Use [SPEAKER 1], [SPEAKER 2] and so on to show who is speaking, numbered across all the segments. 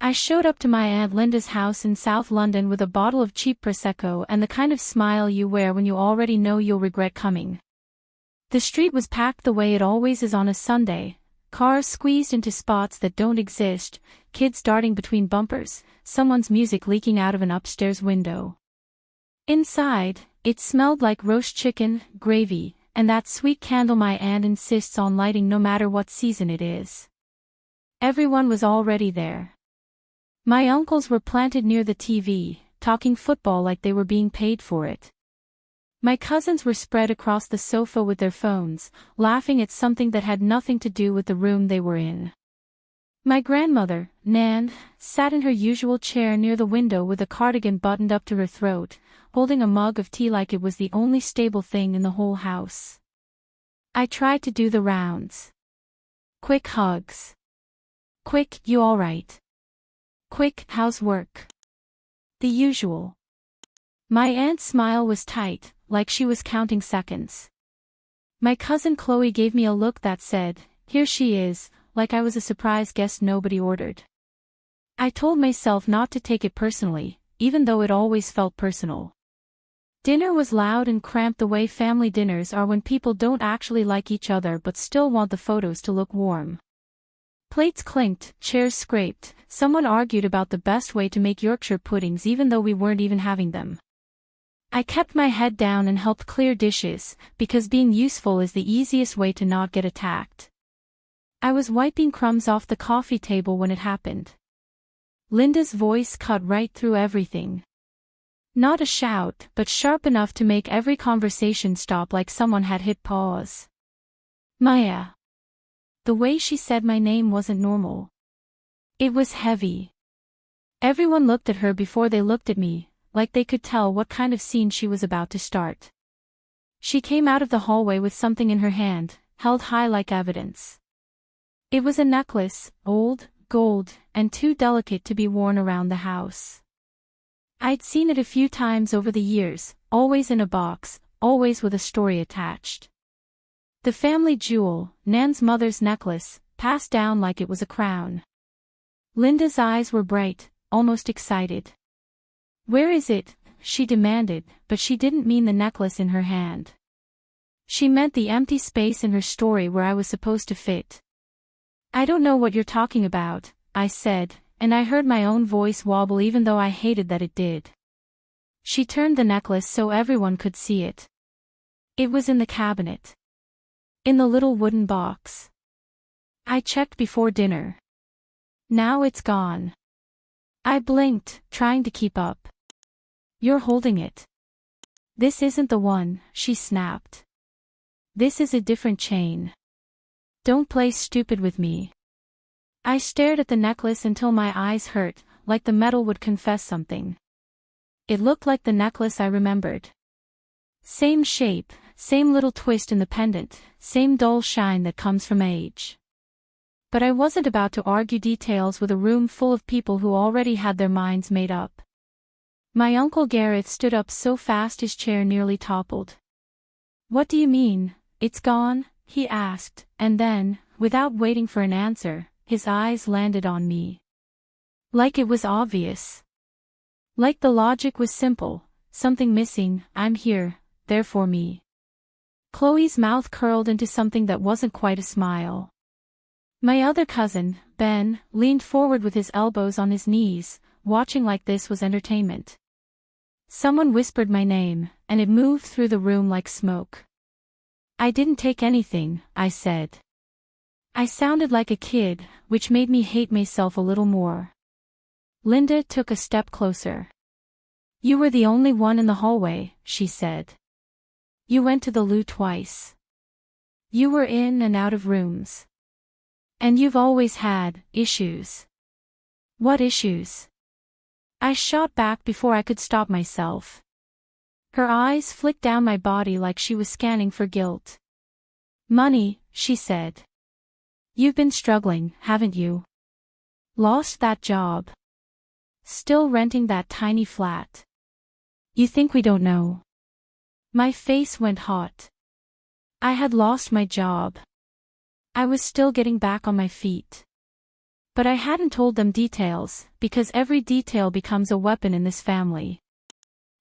[SPEAKER 1] I showed up to my Aunt Linda's house in South London with a bottle of cheap Prosecco and the kind of smile you wear when you already know you'll regret coming. The street was packed the way it always is on a Sunday, cars squeezed into spots that don't exist, kids darting between bumpers, someone's music leaking out of an upstairs window. Inside, it smelled like roast chicken, gravy, and that sweet candle my aunt insists on lighting no matter what season it is. Everyone was already there. My uncles were planted near the TV, talking football like they were being paid for it. My cousins were spread across the sofa with their phones, laughing at something that had nothing to do with the room they were in. My grandmother, Nan, sat in her usual chair near the window with a cardigan buttoned up to her throat, holding a mug of tea like it was the only stable thing in the whole house. I tried to do the rounds. Quick hugs. Quick, you all right? Quick, how's work? The usual. My aunt's smile was tight, like she was counting seconds. My cousin Chloe gave me a look that said, "Here she is," like I was a surprise guest nobody ordered. I told myself not to take it personally, even though it always felt personal. Dinner was loud and cramped the way family dinners are when people don't actually like each other but still want the photos to look warm. Plates clinked, chairs scraped, someone argued about the best way to make Yorkshire puddings even though we weren't even having them. I kept my head down and helped clear dishes, because being useful is the easiest way to not get attacked. I was wiping crumbs off the coffee table when it happened. Linda's voice cut right through everything. Not a shout, but sharp enough to make every conversation stop like someone had hit pause. "Maya." The way she said my name wasn't normal. It was heavy. Everyone looked at her before they looked at me, like they could tell what kind of scene she was about to start. She came out of the hallway with something in her hand, held high like evidence. It was a necklace, old, gold, and too delicate to be worn around the house. I'd seen it a few times over the years, always in a box, always with a story attached. The family jewel, Nan's mother's necklace, passed down like it was a crown. Linda's eyes were bright, almost excited. "Where is it?" she demanded, but she didn't mean the necklace in her hand. She meant the empty space in her story where I was supposed to fit. "I don't know what you're talking about," I said, and I heard my own voice wobble even though I hated that it did. She turned the necklace so everyone could see it. It was in the cabinet. In the little wooden box. I checked before dinner. Now it's gone. I blinked, trying to keep up. "You're holding it." "This isn't the one," she snapped. "This is a different chain. Don't play stupid with me." I stared at the necklace until my eyes hurt, like the metal would confess something. It looked like the necklace I remembered. Same shape, same little twist in the pendant, same dull shine that comes from age. But I wasn't about to argue details with a room full of people who already had their minds made up. My Uncle Gareth stood up so fast his chair nearly toppled. "What do you mean, it's gone?" he asked, and then, without waiting for an answer, his eyes landed on me. Like it was obvious. Like the logic was simple, something missing, I'm here, therefore me. Chloe's mouth curled into something that wasn't quite a smile. My other cousin, Ben, leaned forward with his elbows on his knees, watching like this was entertainment. Someone whispered my name, and it moved through the room like smoke. "I didn't take anything," I said. I sounded like a kid, which made me hate myself a little more. Linda took a step closer. "You were the only one in the hallway," she said. "You went to the loo twice. You were in and out of rooms. And you've always had issues." "What issues?" I shot back before I could stop myself. Her eyes flicked down my body like she was scanning for guilt. "Money," she said. "You've been struggling, haven't you? Lost that job. Still renting that tiny flat. You think we don't know?" My face went hot. I had lost my job. I was still getting back on my feet. But I hadn't told them details, because every detail becomes a weapon in this family.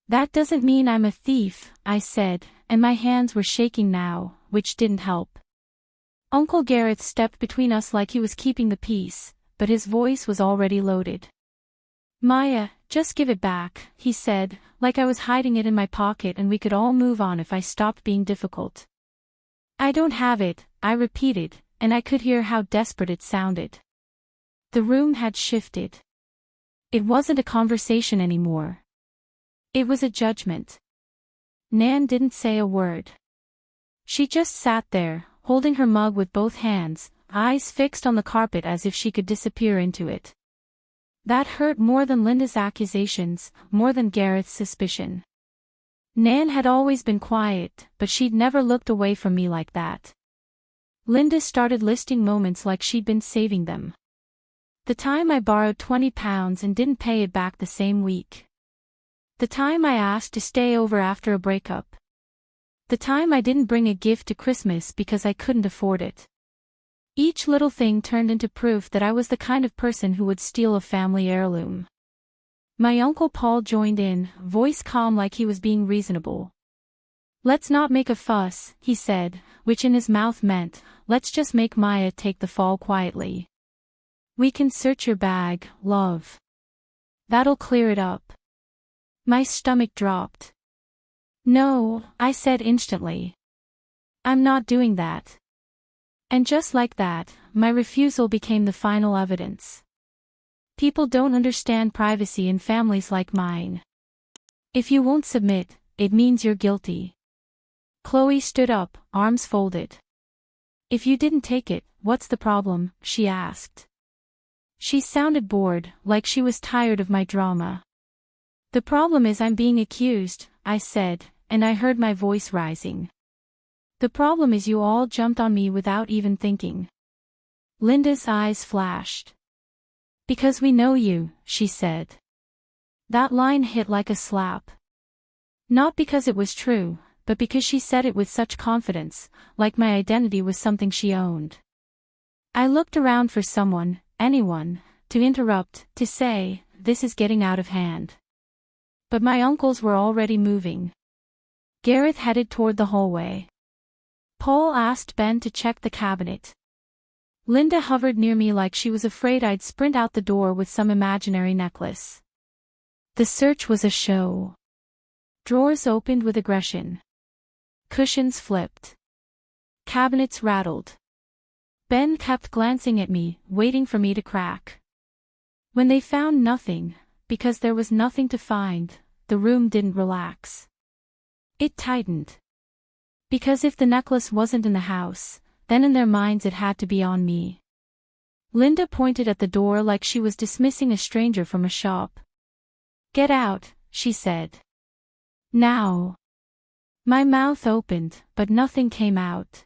[SPEAKER 1] That doesn't mean I'm a thief, I said, and my hands were shaking now, which didn't help. Uncle Gareth stepped between us like he was keeping the peace, but his voice was already loaded. Maya, just give it back, he said, like I was hiding it in my pocket and we could all move on if I stopped being difficult. I don't have it, I repeated, and I could hear how desperate it sounded. The room had shifted. It wasn't a conversation anymore. It was a judgment. Nan didn't say a word. She just sat there, holding her mug with both hands, eyes fixed on the carpet as if she could disappear into it. That hurt more than Linda's accusations, more than Gareth's suspicion. Nan had always been quiet, but she'd never looked away from me like that. Linda started listing moments like she'd been saving them. The time I borrowed £20 and didn't pay it back the same week. The time I asked to stay over after a breakup. The time I didn't bring a gift to Christmas because I couldn't afford it. Each little thing turned into proof that I was the kind of person who would steal a family heirloom. My Uncle Paul joined in, voice calm like he was being reasonable. Let's not make a fuss, he said, which in his mouth meant, let's just make Maya take the fall quietly. We can search your bag, love. That'll clear it up. My stomach dropped. No, I said instantly. I'm not doing that. And just like that, my refusal became the final evidence. People don't understand privacy in families like mine. If you won't submit, it means you're guilty. Chloe stood up, arms folded. If you didn't take it, what's the problem? She asked. She sounded bored, like she was tired of my drama. The problem is I'm being accused, I said, and I heard my voice rising. The problem is you all jumped on me without even thinking. Linda's eyes flashed. Because we know you, she said. That line hit like a slap. Not because it was true, but because she said it with such confidence, like my identity was something she owned. I looked around for someone, anyone, to interrupt, to say, this is getting out of hand. But my uncles were already moving. Gareth headed toward the hallway. Paul asked Ben to check the cabinet. Linda hovered near me like she was afraid I'd sprint out the door with some imaginary necklace. The search was a show. Drawers opened with aggression. Cushions flipped. Cabinets rattled. Ben kept glancing at me, waiting for me to crack. When they found nothing, because there was nothing to find, the room didn't relax. It tightened. Because if the necklace wasn't in the house, then in their minds it had to be on me. Linda pointed at the door like she was dismissing a stranger from a shop. Get out, she said. Now. My mouth opened, but nothing came out.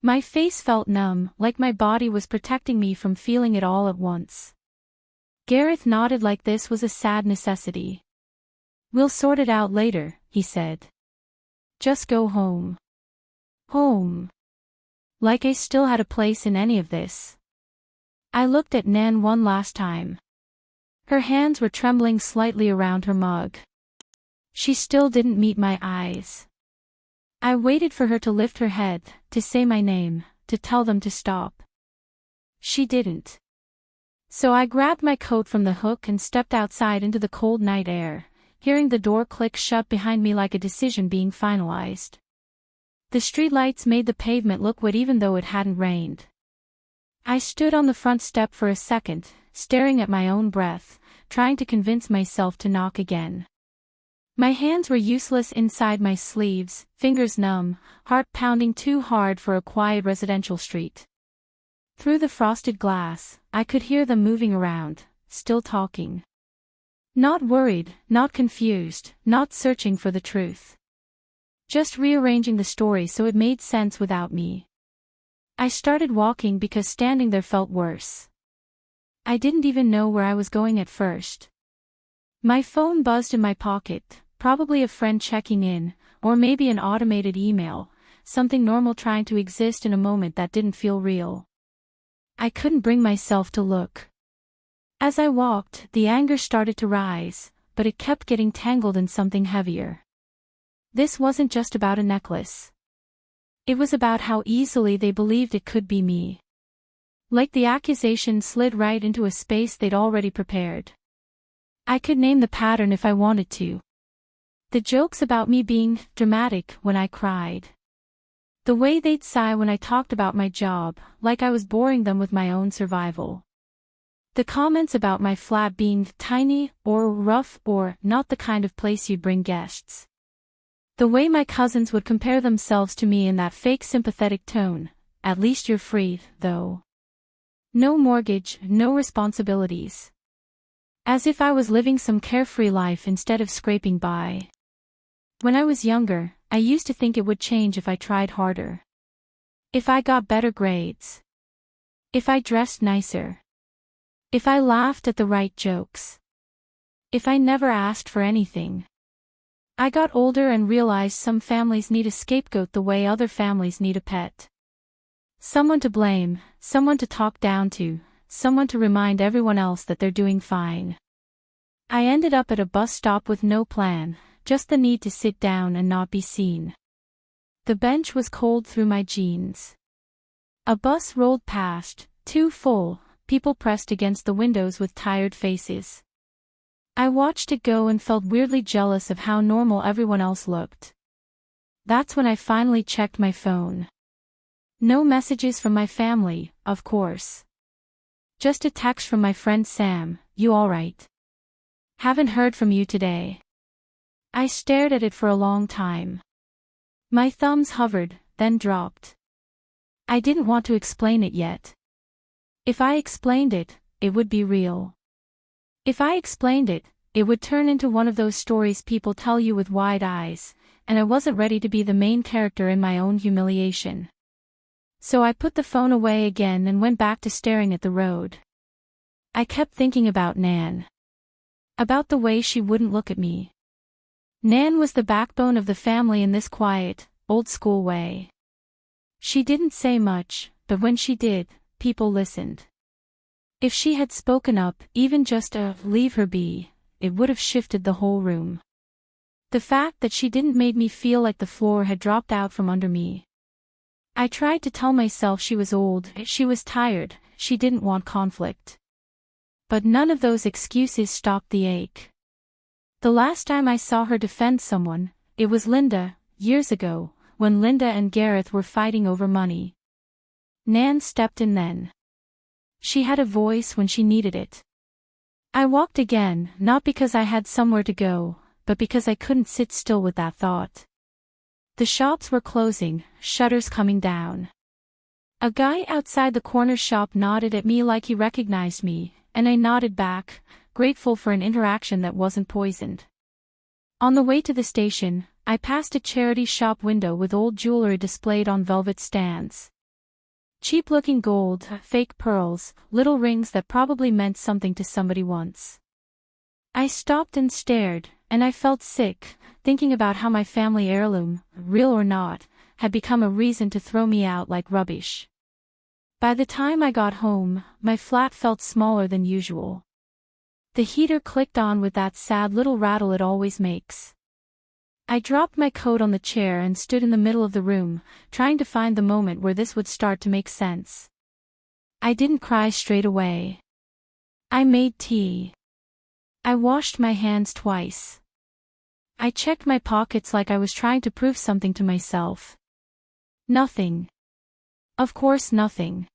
[SPEAKER 1] My face felt numb, like my body was protecting me from feeling it all at once. Gareth nodded like this was a sad necessity. We'll sort it out later, he said. Just go home. Home. Like I still had a place in any of this. I looked at Nan one last time. Her hands were trembling slightly around her mug. She still didn't meet my eyes. I waited for her to lift her head, to say my name, to tell them to stop. She didn't. So I grabbed my coat from the hook and stepped outside into the cold night air, hearing the door click shut behind me like a decision being finalized. The streetlights made the pavement look wet even though it hadn't rained. I stood on the front step for a second, staring at my own breath, trying to convince myself to knock again. My hands were useless inside my sleeves, fingers numb, heart pounding too hard for a quiet residential street. Through the frosted glass, I could hear them moving around, still talking. Not worried, not confused, not searching for the truth. Just rearranging the story so it made sense without me. I started walking because standing there felt worse. I didn't even know where I was going at first. My phone buzzed in my pocket, probably a friend checking in, or maybe an automated email, something normal trying to exist in a moment that didn't feel real. I couldn't bring myself to look. As I walked, the anger started to rise, but it kept getting tangled in something heavier. This wasn't just about a necklace. It was about how easily they believed it could be me. Like the accusation slid right into a space they'd already prepared. I could name the pattern if I wanted to. The jokes about me being dramatic when I cried. The way they'd sigh when I talked about my job, like I was boring them with my own survival. The comments about my flat being tiny, or rough, or not the kind of place you'd bring guests. The way my cousins would compare themselves to me in that fake sympathetic tone. At least you're free, though. No mortgage, no responsibilities. As if I was living some carefree life instead of scraping by. When I was younger, I used to think it would change if I tried harder. If I got better grades. If I dressed nicer. If I laughed at the right jokes. If I never asked for anything. I got older and realized some families need a scapegoat the way other families need a pet. Someone to blame, someone to talk down to, someone to remind everyone else that they're doing fine. I ended up at a bus stop with no plan, just the need to sit down and not be seen. The bench was cold through my jeans. A bus rolled past, too full, people pressed against the windows with tired faces. I watched it go and felt weirdly jealous of how normal everyone else looked. That's when I finally checked my phone. No messages from my family, of course. Just a text from my friend Sam, "You alright? Haven't heard from you today." I stared at it for a long time. My thumbs hovered, then dropped. I didn't want to explain it yet. If I explained it, it would be real. If I explained it, it would turn into one of those stories people tell you with wide eyes, and I wasn't ready to be the main character in my own humiliation. So I put the phone away again and went back to staring at the road. I kept thinking about Nan. About the way she wouldn't look at me. Nan was the backbone of the family in this quiet, old-school way. She didn't say much, but when she did, people listened. If she had spoken up, even just a "leave her be," it would have shifted the whole room. The fact that she didn't made me feel like the floor had dropped out from under me. I tried to tell myself she was old, she was tired, she didn't want conflict. But none of those excuses stopped the ache. The last time I saw her defend someone, it was Linda, years ago, when Linda and Gareth were fighting over money. Nan stepped in then. She had a voice when she needed it. I walked again, not because I had somewhere to go, but because I couldn't sit still with that thought. The shops were closing, shutters coming down. A guy outside the corner shop nodded at me like he recognized me, and I nodded back, grateful for an interaction that wasn't poisoned. On the way to the station, I passed a charity shop window with old jewelry displayed on velvet stands. Cheap-looking gold, fake pearls, little rings that probably meant something to somebody once. I stopped and stared, and I felt sick, thinking about how my family heirloom, real or not, had become a reason to throw me out like rubbish. By the time I got home, my flat felt smaller than usual. The heater clicked on with that sad little rattle it always makes. I dropped my coat on the chair and stood in the middle of the room, trying to find the moment where this would start to make sense. I didn't cry straight away. I made tea. I washed my hands twice. I checked my pockets like I was trying to prove something to myself. Nothing. Of course nothing.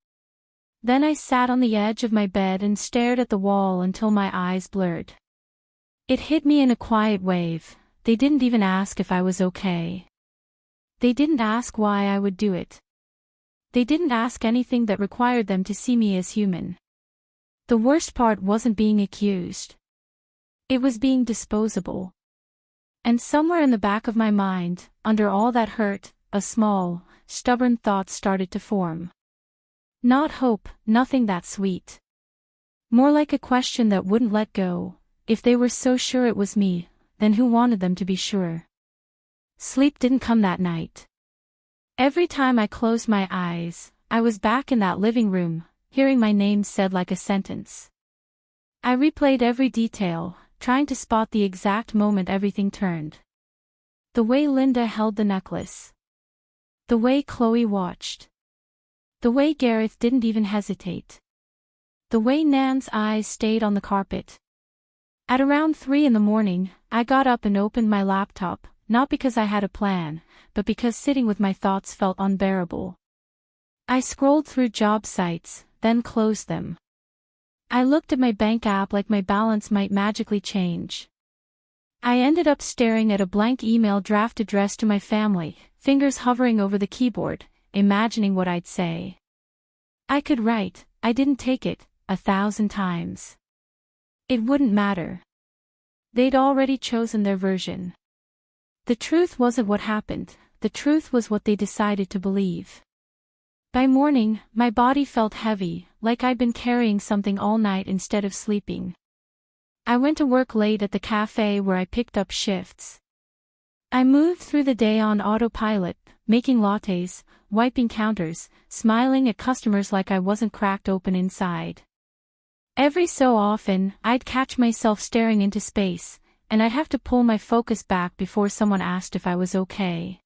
[SPEAKER 1] Then I sat on the edge of my bed and stared at the wall until my eyes blurred. It hit me in a quiet wave. They didn't even ask if I was okay. They didn't ask why I would do it. They didn't ask anything that required them to see me as human. The worst part wasn't being accused. It was being disposable. And somewhere in the back of my mind, under all that hurt, a small, stubborn thought started to form. Not hope, nothing that sweet. More like a question that wouldn't let go. If they were so sure it was me, then who wanted them to be sure? Sleep didn't come that night. Every time I closed my eyes, I was back in that living room, hearing my name said like a sentence. I replayed every detail, trying to spot the exact moment everything turned. The way Linda held the necklace. The way Chloe watched. The way Gareth didn't even hesitate. The way Nan's eyes stayed on the carpet. At around 3 in the morning, I got up and opened my laptop, not because I had a plan, but because sitting with my thoughts felt unbearable. I scrolled through job sites, then closed them. I looked at my bank app like my balance might magically change. I ended up staring at a blank email draft addressed to my family, fingers hovering over the keyboard, imagining what I'd say. I could write, "I didn't take it," 1,000 times. It wouldn't matter. They'd already chosen their version. The truth wasn't what happened, the truth was what they decided to believe. By morning, my body felt heavy, like I'd been carrying something all night instead of sleeping. I went to work late at the cafe where I picked up shifts. I moved through the day on autopilot, making lattes, wiping counters, smiling at customers like I wasn't cracked open inside. Every so often, I'd catch myself staring into space, and I'd have to pull my focus back before someone asked if I was okay.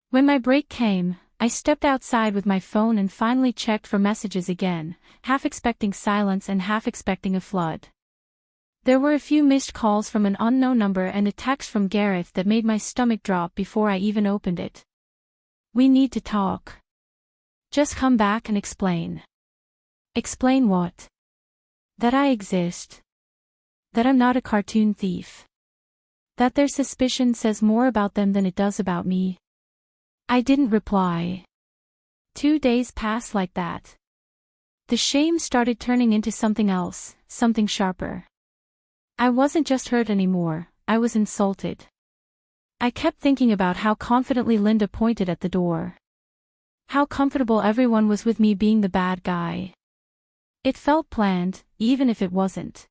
[SPEAKER 1] When my break came, I stepped outside with my phone and finally checked for messages again, half expecting silence and half expecting a flood. There were a few missed calls from an unknown number and a text from Gareth that made my stomach drop before I even opened it. "We need to talk. Just come back and explain." Explain what? That I exist. That I'm not a cartoon thief. That their suspicion says more about them than it does about me. I didn't reply. 2 days passed like that. The shame started turning into something else, something sharper. I wasn't just hurt anymore, I was insulted. I kept thinking about how confidently Linda pointed at the door. How comfortable everyone was with me being the bad guy. It felt planned, even if it wasn't.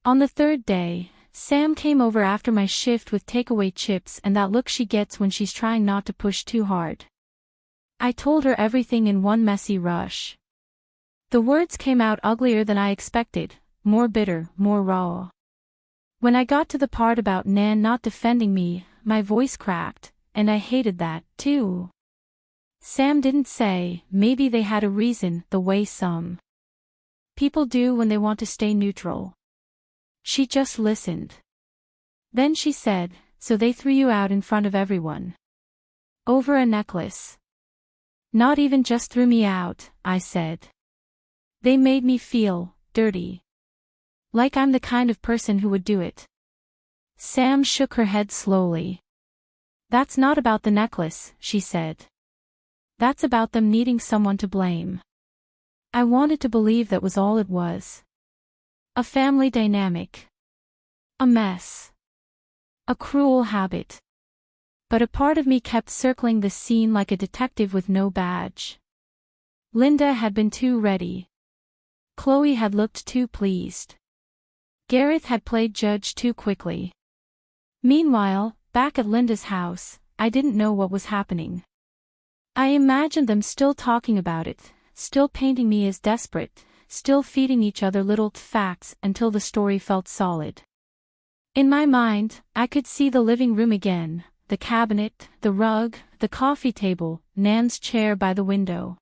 [SPEAKER 1] On the 3rd day, Sam came over after my shift with takeaway chips and that look she gets when she's trying not to push too hard. I told her everything in one messy rush. The words came out uglier than I expected, more bitter, more raw. When I got to the part about Nan not defending me, my voice cracked, and I hated that, too. Sam didn't say, maybe they had a reason, the way some people do when they want to stay neutral. She just listened. Then she said, "So they threw you out in front of everyone. Over a necklace." "Not even just threw me out," I said. "They made me feel dirty. Like I'm the kind of person who would do it." Sam shook her head slowly. "That's not about the necklace," she said. "That's about them needing someone to blame." I wanted to believe that was all it was. A family dynamic. A mess. A cruel habit. But a part of me kept circling the scene like a detective with no badge. Linda had been too ready. Chloe had looked too pleased. Gareth had played judge too quickly. Meanwhile, back at Linda's house, I didn't know what was happening. I imagined them still talking about it, still painting me as desperate, still feeding each other little facts until the story felt solid. In my mind, I could see the living room again, the cabinet, the rug, the coffee table, Nan's chair by the window.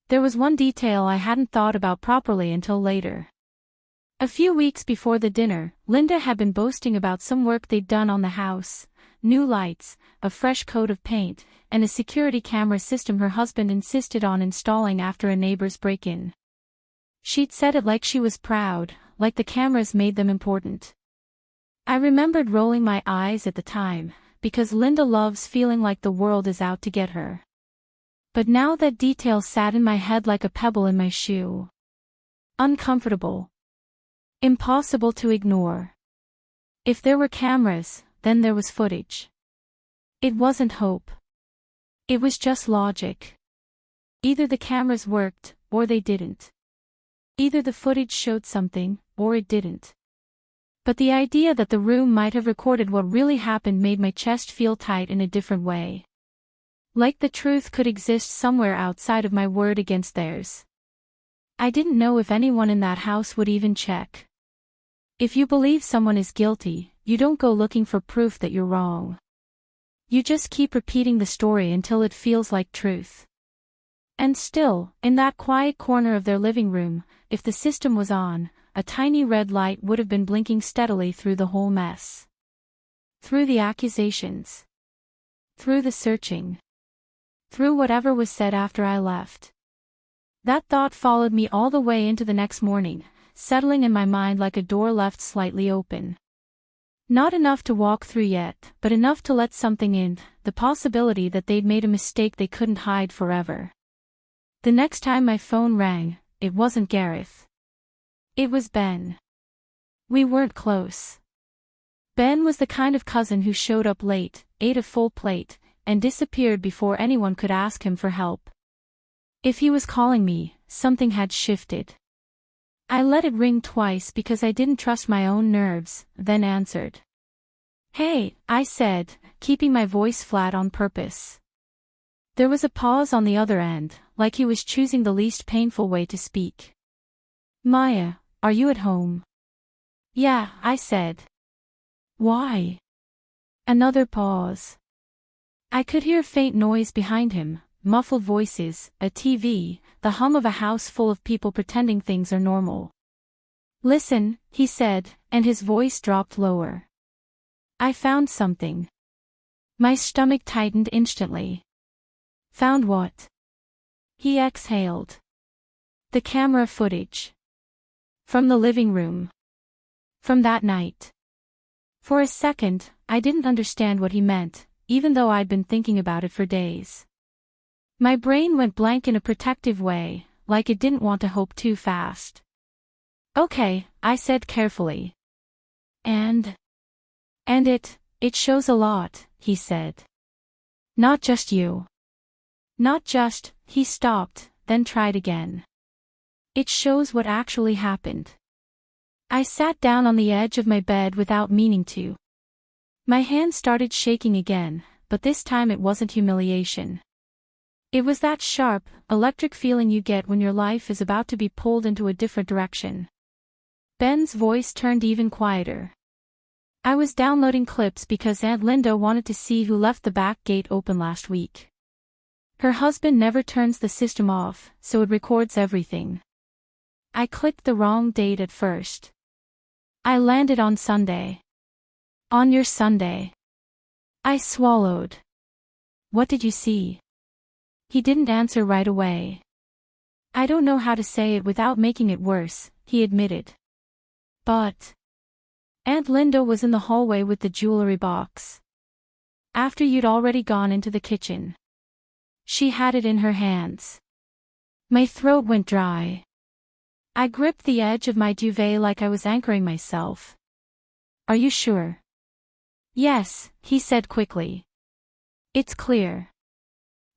[SPEAKER 1] There was one detail I hadn't thought about properly until later. A few weeks before the dinner, Linda had been boasting about some work they'd done on the house, new lights, a fresh coat of paint, and a security camera system her husband insisted on installing after a neighbor's break-in. She'd said it like she was proud, like the cameras made them important. I remembered rolling my eyes at the time, because Linda loves feeling like the world is out to get her. But now that detail sat in my head like a pebble in my shoe. Uncomfortable. Impossible to ignore. If there were cameras, then there was footage. It wasn't hope. It was just logic. Either the cameras worked, or they didn't. Either the footage showed something, or it didn't. But the idea that the room might have recorded what really happened made my chest feel tight in a different way. Like the truth could exist somewhere outside of my word against theirs. I didn't know if anyone in that house would even check. If you believe someone is guilty, you don't go looking for proof that you're wrong. You just keep repeating the story until it feels like truth. And still, in that quiet corner of their living room, if the system was on, a tiny red light would have been blinking steadily through the whole mess. Through the accusations. Through the searching. Through whatever was said after I left. That thought followed me all the way into the next morning, settling in my mind like a door left slightly open. Not enough to walk through yet, but enough to let something in, the possibility that they'd made a mistake they couldn't hide forever. The next time my phone rang, it wasn't Gareth. It was Ben. We weren't close. Ben was the kind of cousin who showed up late, ate a full plate, and disappeared before anyone could ask him for help. If he was calling me, something had shifted. I let it ring twice because I didn't trust my own nerves, then answered. "Hey," I said, keeping my voice flat on purpose. There was a pause on the other end, like he was choosing the least painful way to speak. "Maya, are you at home?" "Yeah," I said. "Why?" Another pause. I could hear faint noise behind him, muffled voices, a TV, the hum of a house full of people pretending things are normal. "Listen," he said, and his voice dropped lower. "I found something." My stomach tightened instantly. "Found what?" He exhaled. "The camera footage. From the living room. From that night." For a second, I didn't understand what he meant, even though I'd been thinking about it for days. My brain went blank in a protective way, like it didn't want to hope too fast. "Okay," I said carefully. And it shows a lot," he said. "Not just you." "Not just," he stopped, then tried again. "It shows what actually happened." I sat down on the edge of my bed without meaning to. My hand started shaking again, but this time it wasn't humiliation. It was that sharp, electric feeling you get when your life is about to be pulled into a different direction. Ben's voice turned even quieter. "I was downloading clips because Aunt Linda wanted to see who left the back gate open last week. Her husband never turns the system off, so it records everything. I clicked the wrong date at first. I landed on Sunday." "On your Sunday." I swallowed. "What did you see?" He didn't answer right away. "I don't know how to say it without making it worse," he admitted. "But Aunt Linda was in the hallway with the jewelry box. After you'd already gone into the kitchen. She had it in her hands." My throat went dry. I gripped the edge of my duvet like I was anchoring myself. "Are you sure?" "Yes," he said quickly. "It's clear."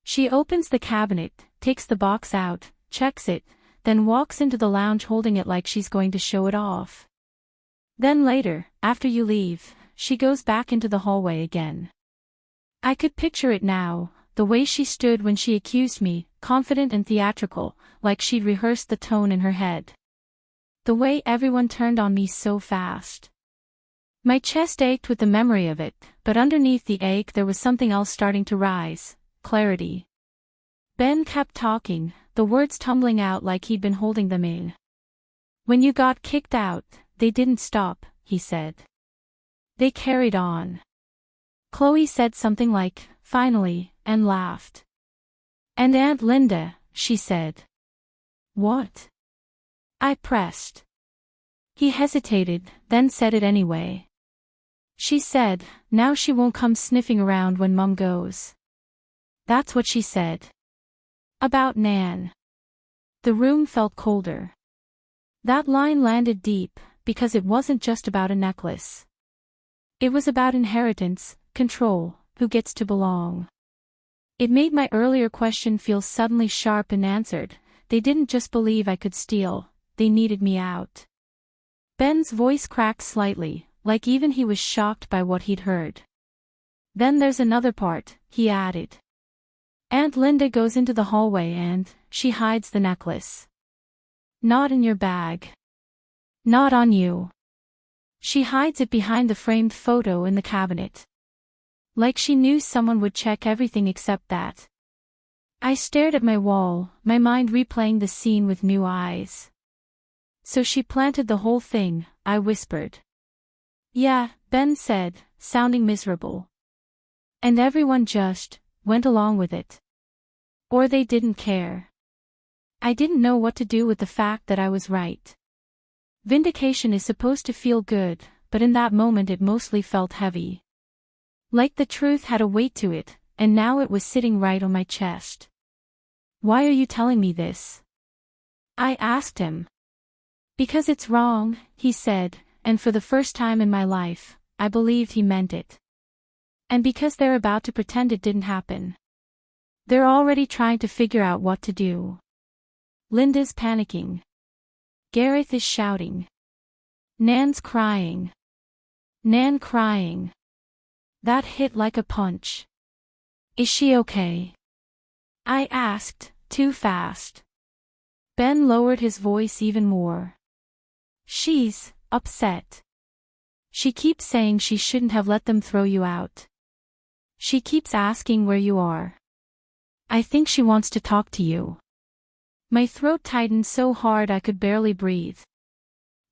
[SPEAKER 1] She opens the cabinet, takes the box out, checks it, then walks into the lounge holding it like she's going to show it off. Then later, after you leave, she goes back into the hallway again. I could picture it now, the way she stood when she accused me, confident and theatrical, like she'd rehearsed the tone in her head. The way everyone turned on me so fast. My chest ached with the memory of it, but underneath the ache there was something else starting to rise, clarity. Ben kept talking, the words tumbling out like he'd been holding them in. "When you got kicked out, they didn't stop," he said. "They carried on." Chloe said something like, "Finally," and laughed. "And Aunt Linda," she said. "What?" I pressed. He hesitated, then said it anyway. "She said, now she won't come sniffing around when Mum goes." That's what she said. About Nan. The room felt colder. That line landed deep, because it wasn't just about a necklace. It was about inheritance, control, who gets to belong. It made my earlier question feel suddenly sharp and answered. They didn't just believe I could steal, they needed me out. Ben's voice cracked slightly, like even he was shocked by what he'd heard. "Then there's another part," he added. "Aunt Linda goes into the hallway and she hides the necklace. Not in your bag. Not on you. She hides it behind the framed photo in the cabinet. Like she knew someone would check everything except that. I stared at my wall, my mind replaying the scene with new eyes. So she planted the whole thing, I whispered. Yeah, Ben said, sounding miserable. And everyone just went along with it. Or they didn't care. I didn't know what to do with the fact that I was right. Vindication is supposed to feel good, but in that moment it mostly felt heavy. Like the truth had a weight to it, and now it was sitting right on my chest. Why are you telling me this? I asked him. Because it's wrong, he said, and for the first time in my life, I believed he meant it. And because they're about to pretend it didn't happen. They're already trying to figure out what to do. Linda's panicking. Gareth is shouting. Nan's crying. Nan crying. That hit like a punch. Is she okay? I asked, too fast. Ben lowered his voice even more. She's upset. She keeps saying she shouldn't have let them throw you out. She keeps asking where you are. I think she wants to talk to you. My throat tightened so hard I could barely breathe.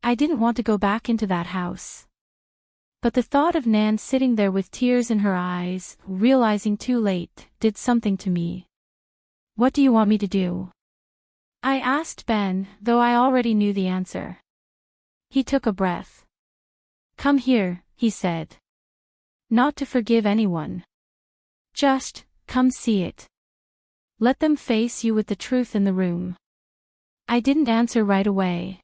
[SPEAKER 1] I didn't want to go back into that house. But the thought of Nan sitting there with tears in her eyes, realizing too late, did something to me. What do you want me to do? I asked Ben, though I already knew the answer. He took a breath. Come here, he said. Not to forgive anyone. Just, come see it. Let them face you with the truth in the room. I didn't answer right away.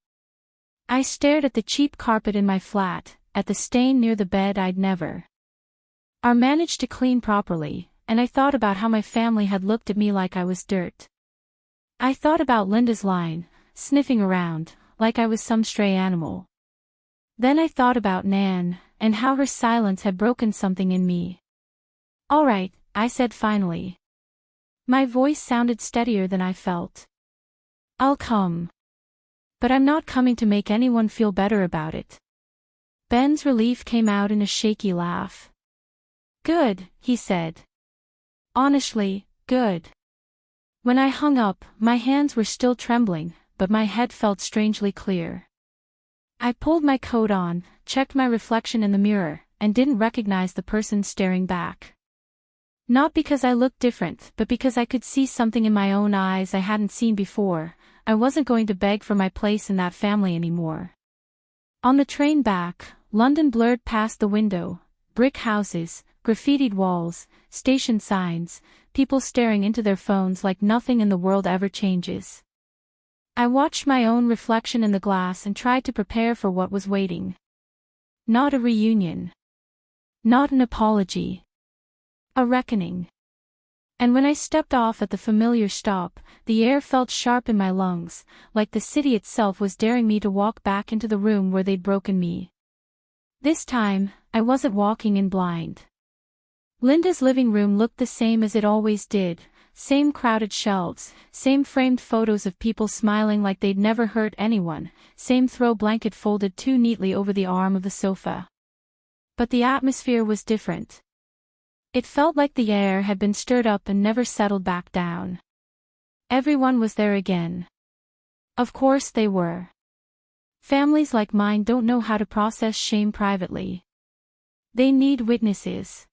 [SPEAKER 1] I stared at the cheap carpet in my flat, at the stain near the bed I'd never managed to clean properly, and I thought about how my family had looked at me like I was dirt. I thought about Linda's line, sniffing around, like I was some stray animal. Then I thought about Nan, and how her silence had broken something in me. All right, I said finally. My voice sounded steadier than I felt. I'll come. But I'm not coming to make anyone feel better about it. Ben's relief came out in a shaky laugh. Good, he said. Honestly, good. When I hung up, my hands were still trembling, but my head felt strangely clear. I pulled my coat on, checked my reflection in the mirror, and didn't recognize the person staring back. Not because I looked different, but because I could see something in my own eyes I hadn't seen before. I wasn't going to beg for my place in that family anymore. On the train back, London blurred past the window, brick houses, graffitied walls, station signs, people staring into their phones like nothing in the world ever changes. I watched my own reflection in the glass and tried to prepare for what was waiting. Not a reunion. Not an apology. A reckoning. And when I stepped off at the familiar stop, the air felt sharp in my lungs, like the city itself was daring me to walk back into the room where they'd broken me. This time, I wasn't walking in blind. Linda's living room looked the same as it always did, same crowded shelves, same framed photos of people smiling like they'd never hurt anyone, same throw blanket folded too neatly over the arm of the sofa. But the atmosphere was different. It felt like the air had been stirred up and never settled back down. Everyone was there again. Of course they were. Families like mine don't know how to process shame privately. They need witnesses.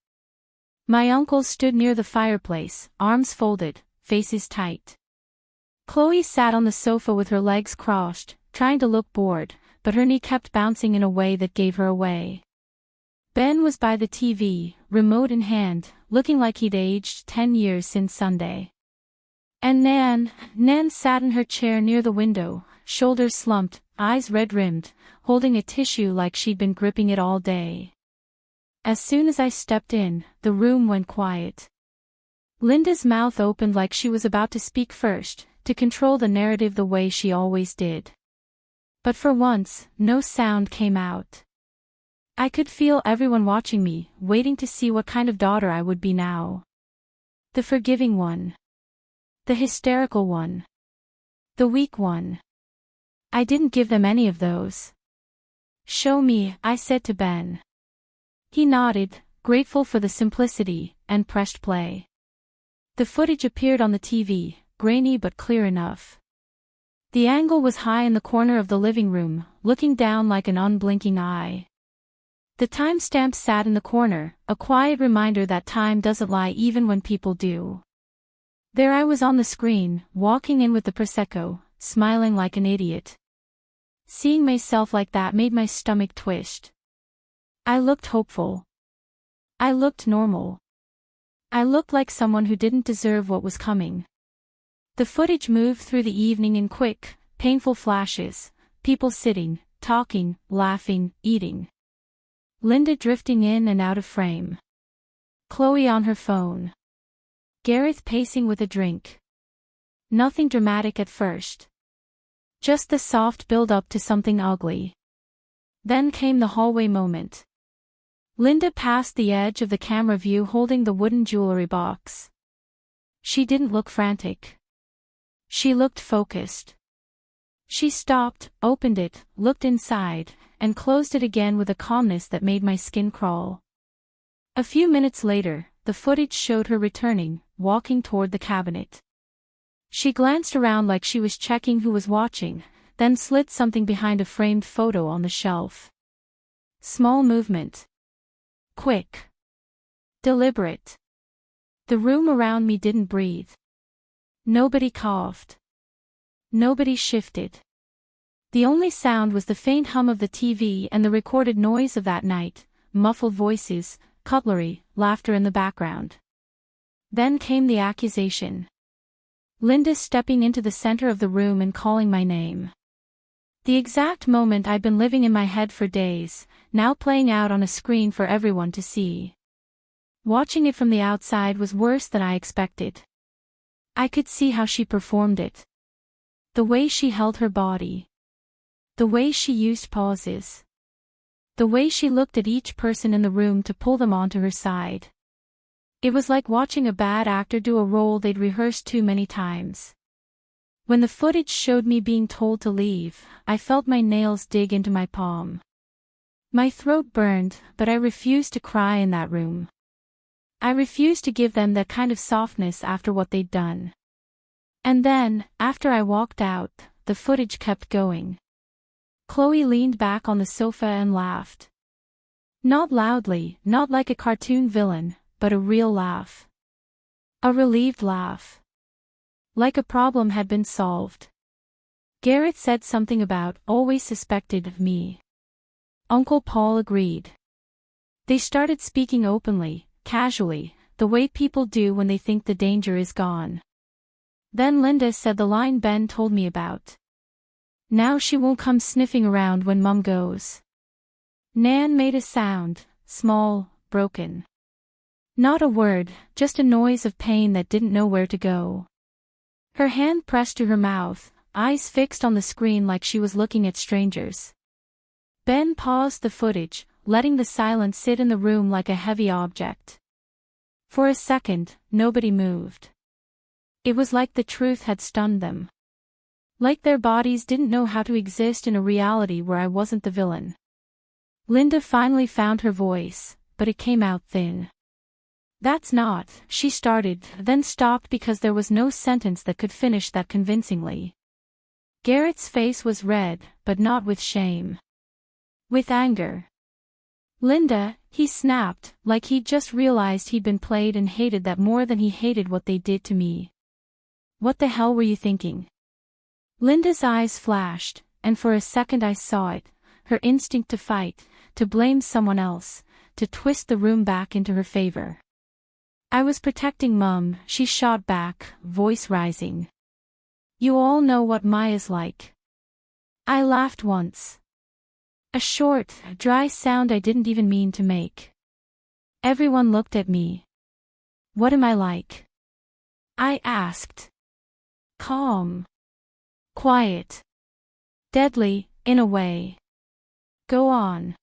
[SPEAKER 1] My uncle stood near the fireplace, arms folded, faces tight. Chloe sat on the sofa with her legs crossed, trying to look bored, but her knee kept bouncing in a way that gave her away. Ben was by the TV, remote in hand, looking like he'd aged 10 years since Sunday. And Nan sat in her chair near the window, shoulders slumped, eyes red-rimmed, holding a tissue like she'd been gripping it all day. As soon as I stepped in, the room went quiet. Linda's mouth opened like she was about to speak first, to control the narrative the way she always did. But for once, no sound came out. I could feel everyone watching me, waiting to see what kind of daughter I would be now. The forgiving one. The hysterical one. The weak one. I didn't give them any of those. Show me, I said to Ben. He nodded, grateful for the simplicity, and pressed play. The footage appeared on the TV, grainy but clear enough. The angle was high in the corner of the living room, looking down like an unblinking eye. The timestamp sat in the corner, a quiet reminder that time doesn't lie even when people do. There I was on the screen, walking in with the Prosecco, smiling like an idiot. Seeing myself like that made my stomach twist. I looked hopeful. I looked normal. I looked like someone who didn't deserve what was coming. The footage moved through the evening in quick, painful flashes, people sitting, talking, laughing, eating. Linda drifting in and out of frame. Chloe on her phone. Gareth pacing with a drink. Nothing dramatic at first. Just the soft build-up to something ugly. Then came the hallway moment. Linda passed the edge of the camera view holding the wooden jewelry box. She didn't look frantic. She looked focused. She stopped, opened it, looked inside, and closed it again with a calmness that made my skin crawl. A few minutes later, the footage showed her returning, walking toward the cabinet. She glanced around like she was checking who was watching, then slid something behind a framed photo on the shelf. Small movement. Quick. Deliberate. The room around me didn't breathe. Nobody coughed. Nobody shifted. The only sound was the faint hum of the TV and the recorded noise of that night, muffled voices, cutlery, laughter in the background. Then came the accusation. Linda stepping into the center of the room and calling my name. The exact moment I'd been living in my head for days, now playing out on a screen for everyone to see. Watching it from the outside was worse than I expected. I could see how she performed it. The way she held her body. The way she used pauses. The way she looked at each person in the room to pull them onto her side. It was like watching a bad actor do a role they'd rehearsed too many times. When the footage showed me being told to leave, I felt my nails dig into my palm. My throat burned, but I refused to cry in that room. I refused to give them that kind of softness after what they'd done. And then, after I walked out, the footage kept going. Chloe leaned back on the sofa and laughed. Not loudly, not like a cartoon villain, but a real laugh. A relieved laugh. Like a problem had been solved. Gareth said something about always suspected of me. Uncle Paul agreed. They started speaking openly, casually, the way people do when they think the danger is gone. Then Linda said the line Ben told me about. Now she won't come sniffing around when Mum goes. Nan made a sound, small, broken. Not a word, just a noise of pain that didn't know where to go. Her hand pressed to her mouth, eyes fixed on the screen like she was looking at strangers. Ben paused the footage, letting the silence sit in the room like a heavy object. For a second, nobody moved. It was like the truth had stunned them. Like their bodies didn't know how to exist in a reality where I wasn't the villain. Linda finally found her voice, but it came out thin. That's not, she started, then stopped because there was no sentence that could finish that convincingly. Garrett's face was red, but not with shame. With anger. Linda, he snapped, like he'd just realized he'd been played and hated that more than he hated what they did to me. What the hell were you thinking? Linda's eyes flashed, and for a second I saw it, her instinct to fight, to blame someone else, to twist the room back into her favor. I was protecting Mum, she shot back, voice rising. You all know what Maya's like. I laughed once. A short, dry sound I didn't even mean to make. Everyone looked at me. What am I like? I asked. Calm. Quiet. Deadly, in a way. Go on.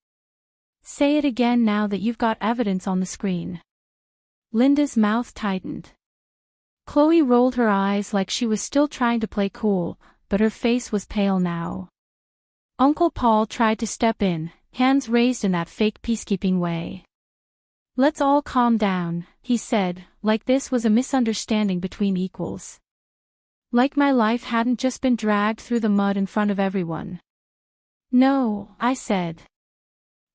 [SPEAKER 1] Say it again now that you've got evidence on the screen. Linda's mouth tightened. Chloe rolled her eyes like she was still trying to play cool, but her face was pale now. Uncle Paul tried to step in, hands raised in that fake peacekeeping way. "Let's all calm down," he said, like this was a misunderstanding between equals. Like my life hadn't just been dragged through the mud in front of everyone. "No," I said.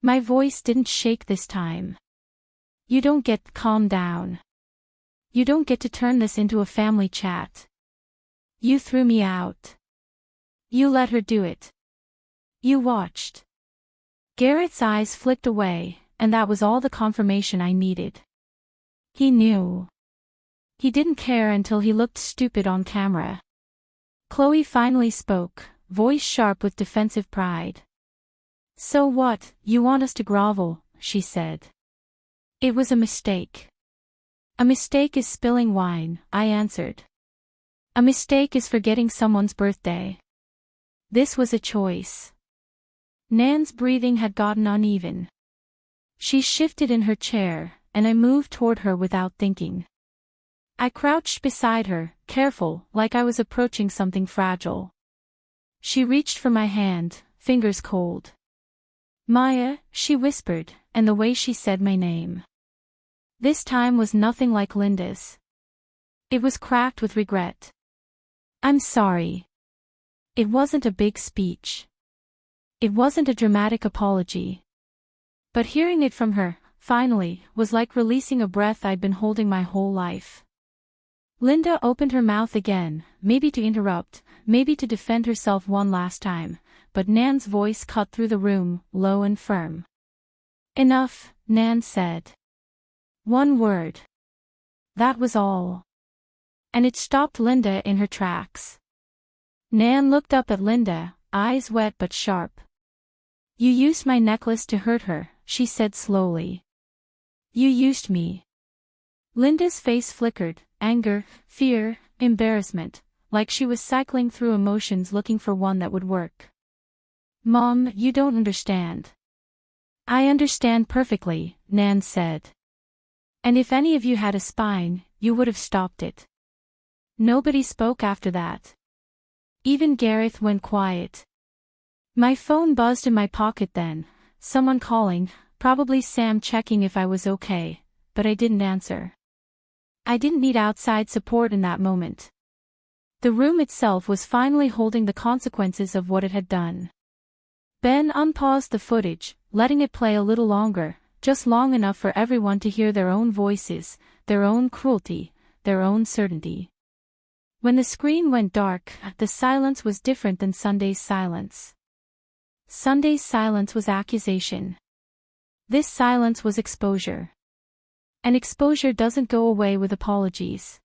[SPEAKER 1] My voice didn't shake this time. "You don't get to calm down. You don't get to turn this into a family chat. You threw me out. You let her do it. You watched." Garrett's eyes flicked away, and that was all the confirmation I needed. He knew. He didn't care until he looked stupid on camera. Chloe finally spoke, voice sharp with defensive pride. "So what, you want us to grovel," she said. "It was a mistake." "A mistake is spilling wine," I answered. "A mistake is forgetting someone's birthday." This was a choice. Nan's breathing had gotten uneven. She shifted in her chair, and I moved toward her without thinking. I crouched beside her, careful, like I was approaching something fragile. She reached for my hand, fingers cold. "Maya," she whispered, and the way she said my name. This time was nothing like Linda's. It was cracked with regret. "I'm sorry." It wasn't a big speech. It wasn't a dramatic apology. But hearing it from her, finally, was like releasing a breath I'd been holding my whole life. Linda opened her mouth again, maybe to interrupt, maybe to defend herself one last time, but Nan's voice cut through the room, low and firm. "Enough," Nan said. One word. That was all. And it stopped Linda in her tracks. Nan looked up at Linda, eyes wet but sharp. "You used my necklace to hurt her," she said slowly. "You used me." Linda's face flickered, anger, fear, embarrassment, like she was cycling through emotions looking for one that would work. "Mom, you don't understand." "I understand perfectly," Nan said. "And if any of you had a spine, you would have stopped it." Nobody spoke after that. Even Gareth went quiet. My phone buzzed in my pocket then, someone calling, probably Sam checking if I was okay, but I didn't answer. I didn't need outside support in that moment. The room itself was finally holding the consequences of what it had done. Ben unpaused the footage, letting it play a little longer, just long enough for everyone to hear their own voices, their own cruelty, their own certainty. When the screen went dark, the silence was different than Sunday's silence. Sunday's silence was accusation. This silence was exposure. And exposure doesn't go away with apologies.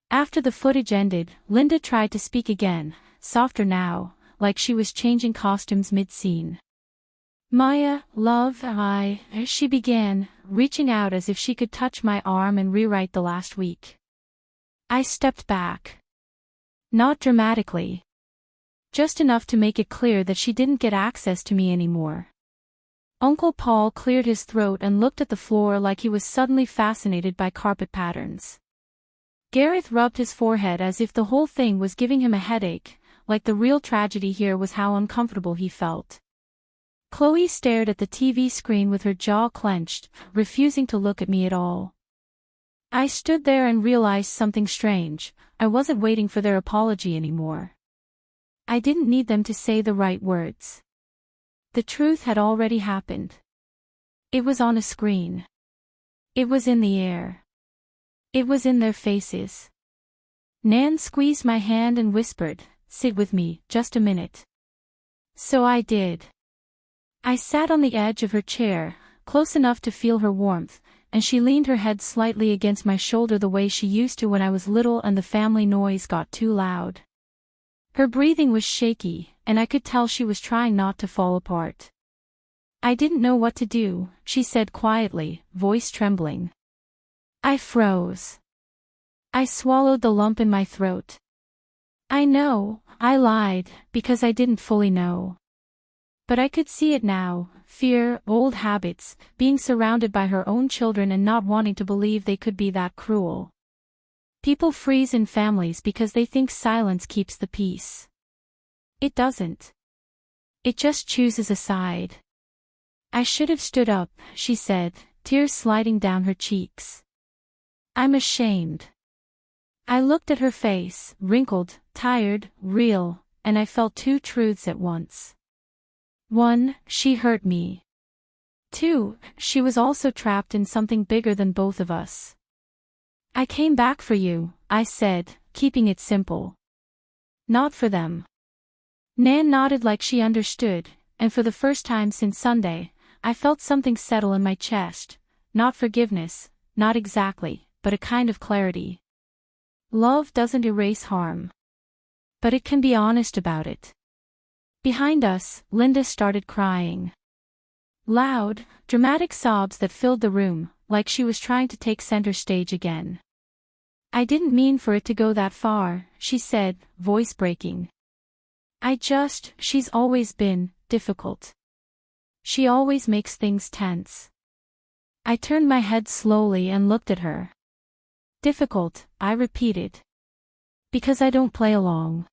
[SPEAKER 1] After the footage ended, Linda tried to speak again, softer now, like she was changing costumes mid-scene. "Maya, love, she began, reaching out as if she could touch my arm and rewrite the last week. I stepped back. Not dramatically. Just enough to make it clear that she didn't get access to me anymore. Uncle Paul cleared his throat and looked at the floor like he was suddenly fascinated by carpet patterns. Gareth rubbed his forehead as if the whole thing was giving him a headache, like the real tragedy here was how uncomfortable he felt. Chloe stared at the TV screen with her jaw clenched, refusing to look at me at all. I stood there and realized something strange. I wasn't waiting for their apology anymore. I didn't need them to say the right words. The truth had already happened. It was on a screen. It was in the air. It was in their faces. Nan squeezed my hand and whispered, "Sit with me, just a minute." So I did. I sat on the edge of her chair, close enough to feel her warmth, and she leaned her head slightly against my shoulder the way she used to when I was little and the family noise got too loud. Her breathing was shaky, and I could tell she was trying not to fall apart. "I didn't know what to do," she said quietly, voice trembling. I froze. I swallowed the lump in my throat. I know, I lied, because I didn't fully know. But I could see it now, fear, old habits, being surrounded by her own children and not wanting to believe they could be that cruel. People freeze in families because they think silence keeps the peace. It doesn't. It just chooses a side. I should have stood up, she said, tears sliding down her cheeks. I'm ashamed. I looked at her face, wrinkled, tired, real, and I felt two truths at once. 1, she hurt me. 2, she was also trapped in something bigger than both of us. I came back for you, I said, keeping it simple. Not for them. Nan nodded like she understood, and for the first time since Sunday, I felt something settle in my chest. Not forgiveness, not exactly, but a kind of clarity. Love doesn't erase harm. But it can be honest about it. Behind us, Linda started crying. Loud, dramatic sobs that filled the room, like she was trying to take center stage again. I didn't mean for it to go that far, she said, voice breaking. She's always been difficult. She always makes things tense. I turned my head slowly and looked at her. Difficult, I repeated. Because I don't play along.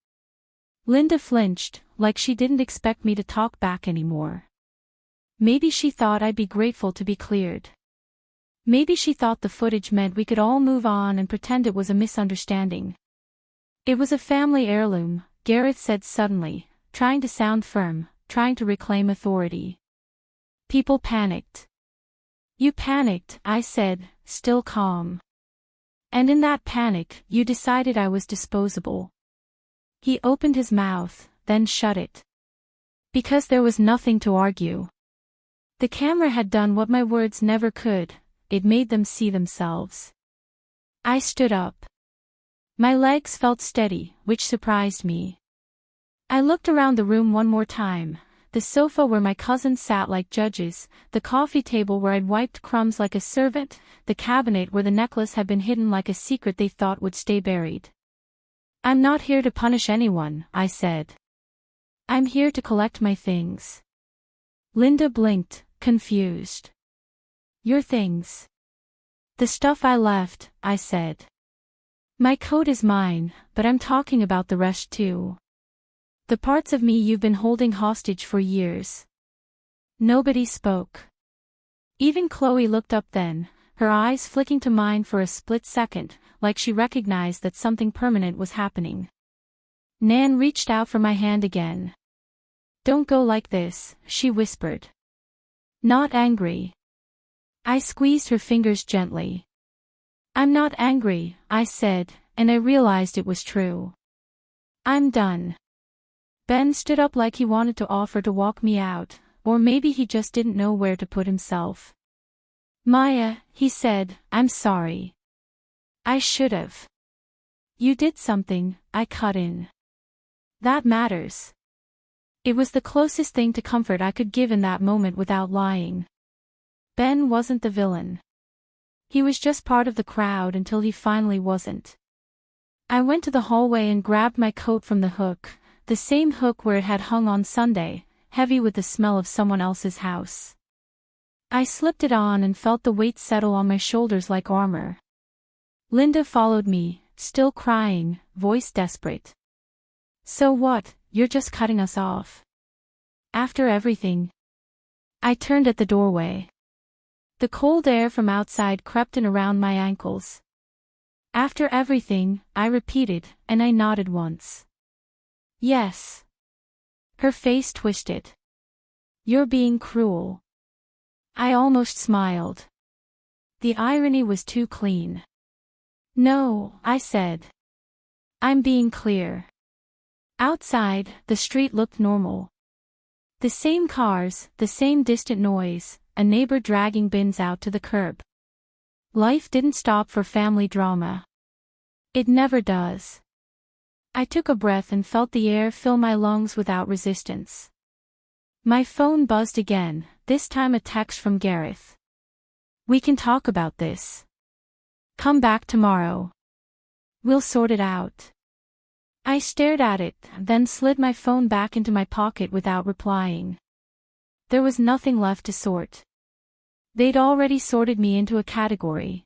[SPEAKER 1] Linda flinched, like she didn't expect me to talk back anymore. Maybe she thought I'd be grateful to be cleared. Maybe she thought the footage meant we could all move on and pretend it was a misunderstanding. It was a family heirloom, Gareth said suddenly, trying to sound firm, trying to reclaim authority. People panicked. You panicked, I said, still calm. And in that panic, you decided I was disposable. He opened his mouth, then shut it. Because there was nothing to argue. The camera had done what my words never could, it made them see themselves. I stood up. My legs felt steady, which surprised me. I looked around the room one more time, the sofa where my cousins sat like judges, the coffee table where I'd wiped crumbs like a servant, the cabinet where the necklace had been hidden like a secret they thought would stay buried. I'm not here to punish anyone, I said. I'm here to collect my things. Linda blinked, confused. Your things. The stuff I left, I said. My coat is mine, but I'm talking about the rest too. The parts of me you've been holding hostage for years. Nobody spoke. Even Chloe looked up then, her eyes flicking to mine for a split second, like she recognized that something permanent was happening. Nan reached out for my hand again. Don't go like this, she whispered. Not angry. I squeezed her fingers gently. I'm not angry, I said, and I realized it was true. I'm done. Ben stood up like he wanted to offer to walk me out, or maybe he just didn't know where to put himself. Maya, he said, I'm sorry. I should've. You did something, I cut in. That matters. It was the closest thing to comfort I could give in that moment without lying. Ben wasn't the villain. He was just part of the crowd until he finally wasn't. I went to the hallway and grabbed my coat from the hook, the same hook where it had hung on Sunday, heavy with the smell of someone else's house. I slipped it on and felt the weight settle on my shoulders like armor. Linda followed me, still crying, voice desperate. So what, you're just cutting us off? After everything? I turned at the doorway. The cold air from outside crept in around my ankles. After everything, I repeated, and I nodded once. Yes. Her face twisted. You're being cruel. I almost smiled. The irony was too clean. No, I said. I'm being clear. Outside, the street looked normal. The same cars, the same distant noise, a neighbor dragging bins out to the curb. Life didn't stop for family drama. It never does. I took a breath and felt the air fill my lungs without resistance. My phone buzzed again, this time a text from Gareth. We can talk about this. Come back tomorrow. We'll sort it out. I stared at it, then slid my phone back into my pocket without replying. There was nothing left to sort. They'd already sorted me into a category.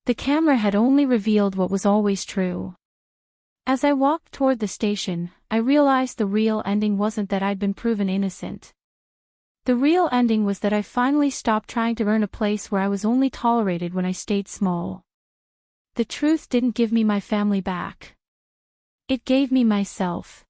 [SPEAKER 1] The camera had only revealed what was always true. As I walked toward the station, I realized the real ending wasn't that I'd been proven innocent. The real ending was that I finally stopped trying to earn a place where I was only tolerated when I stayed small. The truth didn't give me my family back. It gave me myself.